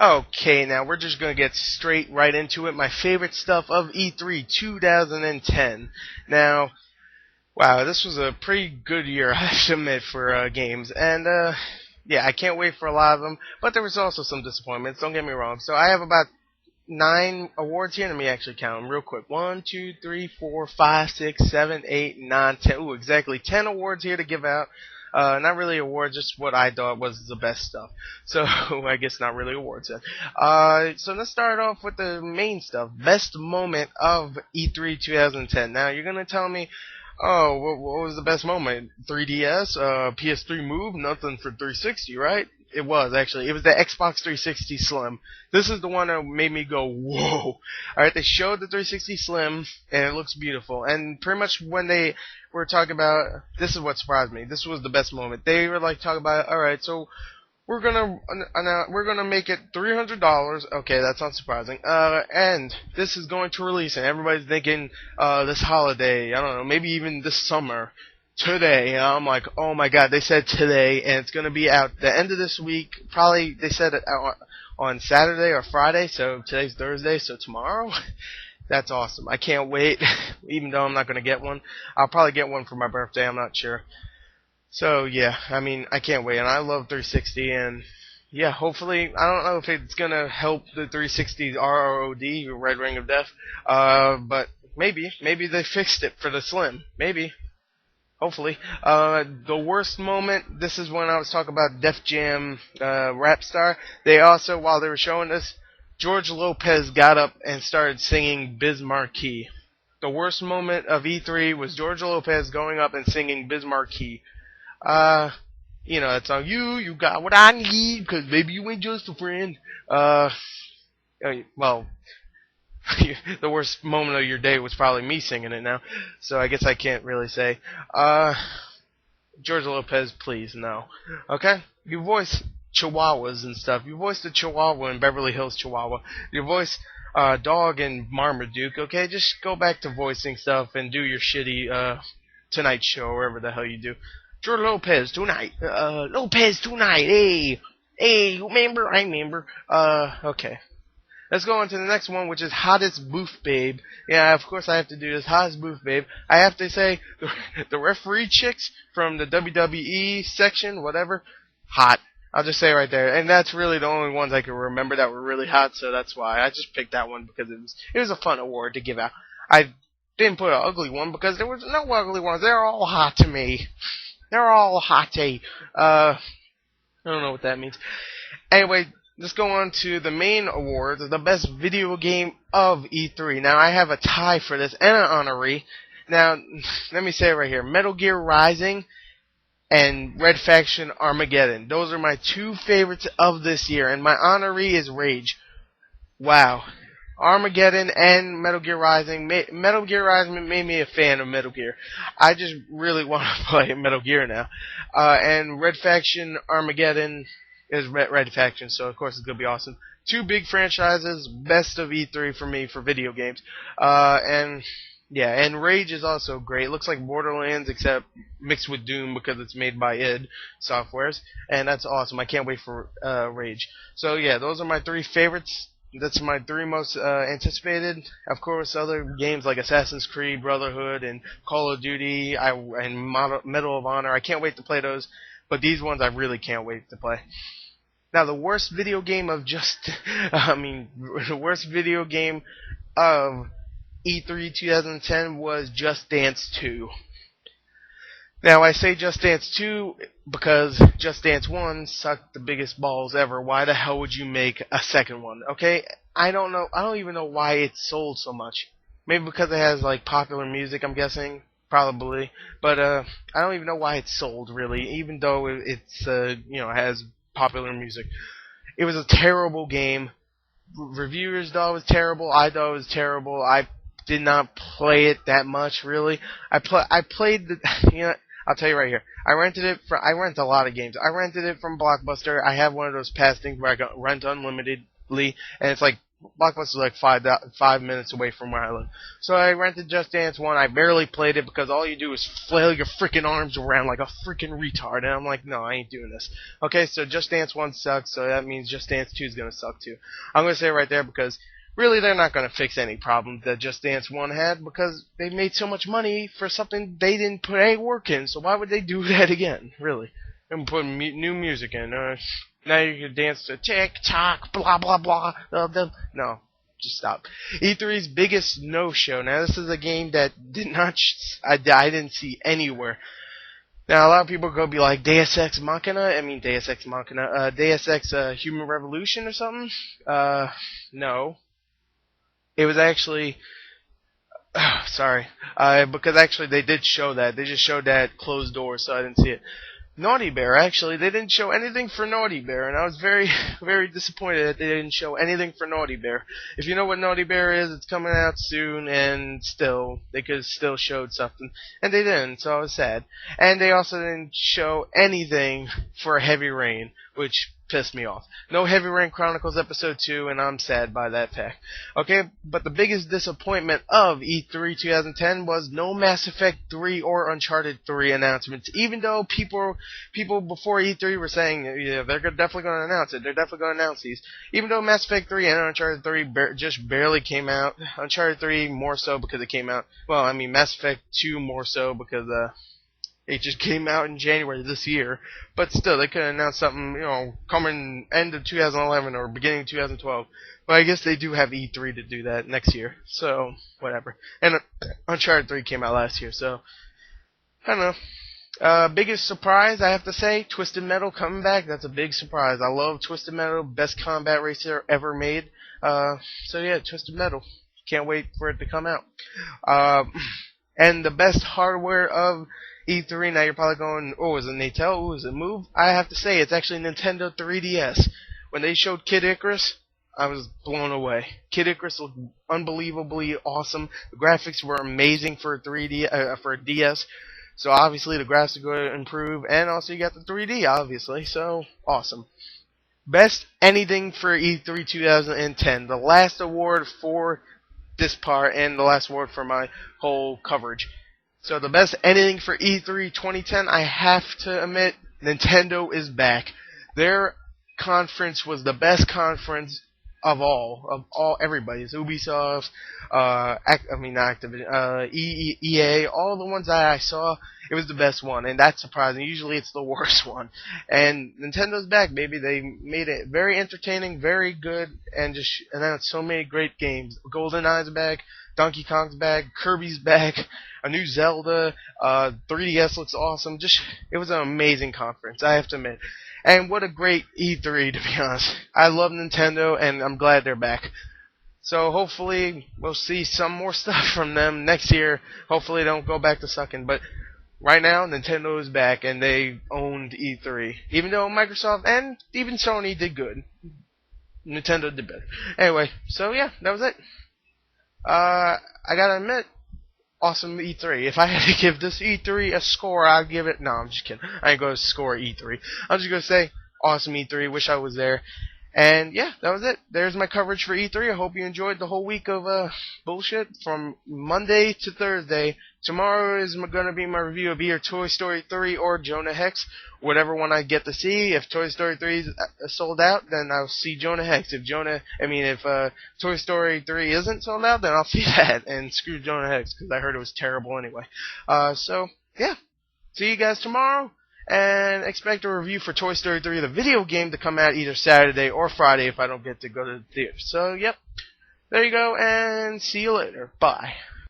Okay, now we're just gonna get straight right into it. My favorite stuff of E3 2010. Now, wow, this was a pretty good year, I have to admit, for games, and yeah, I can't wait for a lot of them. But there was also some disappointments. Don't get me wrong. So I have about 9 awards here. Let me actually count them real quick. 1, 2, 3, 4, 5, 6, 7, 8, 9, 10. Ooh, exactly 10 awards here to give out. Not really awards, just what I thought was the best stuff. So I guess not really awards then. So let's start off with the main stuff. Best moment of E3 2010. Now you're gonna tell me, oh, what was the best moment? 3DS, PS3 Move, nothing for 360, right? It was actually. It was the Xbox 360 Slim. This is the one that made me go, whoa. Alright, they showed the 360 Slim, and it looks beautiful. And pretty much when they were talking about, this is what surprised me. This was the best moment. They were like talking about, alright, so we're gonna make it $300. Okay, that's not surprising. And this is going to release, and everybody's thinking, this holiday, I don't know, maybe even this summer. Today, and I'm like, oh my god, they said today, and it's going to be out the end of this week. Probably, they said it on Saturday or Friday, so today's Thursday, so tomorrow. That's awesome. I can't wait, even though I'm not going to get one. I'll probably get one for my birthday, I'm not sure. So, yeah, I mean, I can't wait, and I love 360, and yeah, hopefully, I don't know if it's going to help the 360 RROD, Red Ring of Death, but maybe they fixed it for the Slim. Maybe. Hopefully. The worst moment, this is when I was talking about Def Jam Rap Star. They also, while they were showing this, George Lopez got up and started singing Biz Markie. The worst moment of E3 was George Lopez going up and singing Biz Markie. You know that song, you got what I need, cause baby you ain't just a friend. Well, the worst moment of your day was probably me singing it now, so I guess I can't really say. George Lopez, please, no. Okay? You voice Chihuahuas and stuff. You voice the Chihuahua in Beverly Hills Chihuahua. You voice Dog in Marmaduke, okay? Just go back to voicing stuff and do your shitty Tonight Show, or whatever the hell you do. George Lopez, tonight. Lopez, tonight. Hey, you remember? I remember. Okay. Let's go on to the next one, which is Hottest Booth Babe. Yeah, of course I have to do this. Hottest Booth Babe. I have to say, the referee chicks from the WWE section, whatever, hot. I'll just say it right there. And that's really the only ones I can remember that were really hot, so that's why. I just picked that one because it was a fun award to give out. I didn't put an ugly one because there was no ugly ones. They're all hot to me. They're all hotty. I don't know what that means. Anyway, let's go on to the main awards, the best video game of E3. Now, I have a tie for this and an honoree. Now, let me say it right here. Metal Gear Rising and Red Faction Armageddon. Those are my two favorites of this year, and my honoree is Rage. Wow. Armageddon and Metal Gear Rising. Metal Gear Rising made me a fan of Metal Gear. I just really want to play Metal Gear now. And Red Faction Armageddon is Red Faction, so of course it's going to be awesome. Two big franchises, best of E3 for me for video games. And yeah, and Rage is also great. It looks like Borderlands except mixed with Doom because it's made by id Softwares, and that's awesome. I can't wait for Rage. So yeah, those are my three favorites. That's my three most anticipated. Of course, other games like Assassin's Creed, Brotherhood, and Call of Duty, and Medal of Honor. I can't wait to play those, but these ones I really can't wait to play. Now, the worst video game of the worst video game of E3 2010 was Just Dance 2. Now, I say Just Dance 2 because Just Dance 1 sucked the biggest balls ever. Why the hell would you make a second one? Okay? I don't know. I don't even know why it sold so much. Maybe because it has, like, popular music, I'm guessing. Probably. But, I don't even know why it sold, really, even though it's, has popular music. It was a terrible game. Reviewers thought it was terrible. I thought it was terrible. I did not play it that much, really. I played the... I'll tell you right here. I rent a lot of games. I rented it from Blockbuster. I have one of those pass things where I rent unlimitedly, and it's like Blockbuster's like 5 minutes away from where I live. So I rented Just Dance 1. I barely played it because all you do is flail your freaking arms around like a freaking retard. And I'm like, no, I ain't doing this. Okay, so Just Dance 1 sucks, so that means Just Dance 2 is going to suck too. I'm going to say it right there because really they're not going to fix any problems that Just Dance 1 had because they made so much money for something they didn't put any work in. So why would they do that again, really? And put new music in. Now you can dance to tick-tock, blah, blah, blah. No, just stop. E3's biggest no-show. Now, this is a game that I didn't see anywhere. Now, a lot of people are going to be like, Deus Ex Machina? Deus Ex Human Revolution or something? No. It was actually... sorry. Because actually they did show that. They just showed that closed door, so I didn't see it. Naughty Bear, actually, they didn't show anything for Naughty Bear, and I was very, very disappointed that they didn't show anything for Naughty Bear. If you know what Naughty Bear is, it's coming out soon, and still, they could have still showed something, and they didn't, so I was sad. And they also didn't show anything for Heavy Rain, which pissed me off. No Heavy Rain Chronicles Episode 2, and I'm sad by that fact. Okay, but the biggest disappointment of E3 2010 was no Mass Effect 3 or Uncharted 3 announcements, even though people before E3 were saying, yeah, they're definitely going to announce it, they're definitely going to announce these. Even though Mass Effect 3 and Uncharted 3 just barely came out, Uncharted 3 more so because it came out, Mass Effect 2 more so because, it just came out in January this year, but still, they could announce something, coming end of 2011 or beginning of 2012. But I guess they do have E3 to do that next year, so whatever. And Uncharted 3 came out last year, so I don't know. Biggest surprise, I have to say, Twisted Metal coming back. That's a big surprise. I love Twisted Metal, best combat racer ever made. So yeah, Twisted Metal. Can't wait for it to come out. And the best hardware of E3, now you're probably going, oh, is it Natel? Oh, is it Move? I have to say, it's actually Nintendo 3DS. When they showed Kid Icarus, I was blown away. Kid Icarus looked unbelievably awesome. The graphics were amazing for a DS. So obviously the graphics are going to improve, and also you got the 3D, obviously. So awesome. Best anything for E3 2010. The last award for this part, and the last award for my whole coverage. So the best anything for E3 2010, I have to admit, Nintendo is back. Their conference was the best conference of everybody's. Ubisoft, not Activision, EA, all the ones that I saw, it was the best one, and that's surprising. Usually it's the worst one. And Nintendo's back, baby. They made it very entertaining, very good, and just announced so many great games. GoldenEye's back, Donkey Kong's back, Kirby's back, a new Zelda, 3DS looks awesome. It was an amazing conference, I have to admit. And what a great E3, to be honest. I love Nintendo, and I'm glad they're back. So hopefully we'll see some more stuff from them next year. Hopefully they don't go back to sucking. But right now, Nintendo is back, and they owned E3. Even though Microsoft and even Sony did good. Nintendo did better. Anyway, so yeah, that was it. I gotta admit, awesome E3. If I had to give this E3 a score, I'd give it... No, I'm just kidding. I ain't going to score E3. I'm just going to say, awesome E3. Wish I was there. And yeah, that was it. There's my coverage for E3. I hope you enjoyed the whole week of bullshit from Monday to Thursday. Tomorrow is going to be my review of either Toy Story 3 or Jonah Hex. Whatever one I get to see. If Toy Story 3 is sold out, then I'll see Jonah Hex. If Toy Story 3 isn't sold out, then I'll see that. And screw Jonah Hex, because I heard it was terrible anyway. So, yeah. See you guys tomorrow. And expect a review for Toy Story 3, the video game, to come out either Saturday or Friday if I don't get to go to the theater. So, yep. There you go, and see you later. Bye.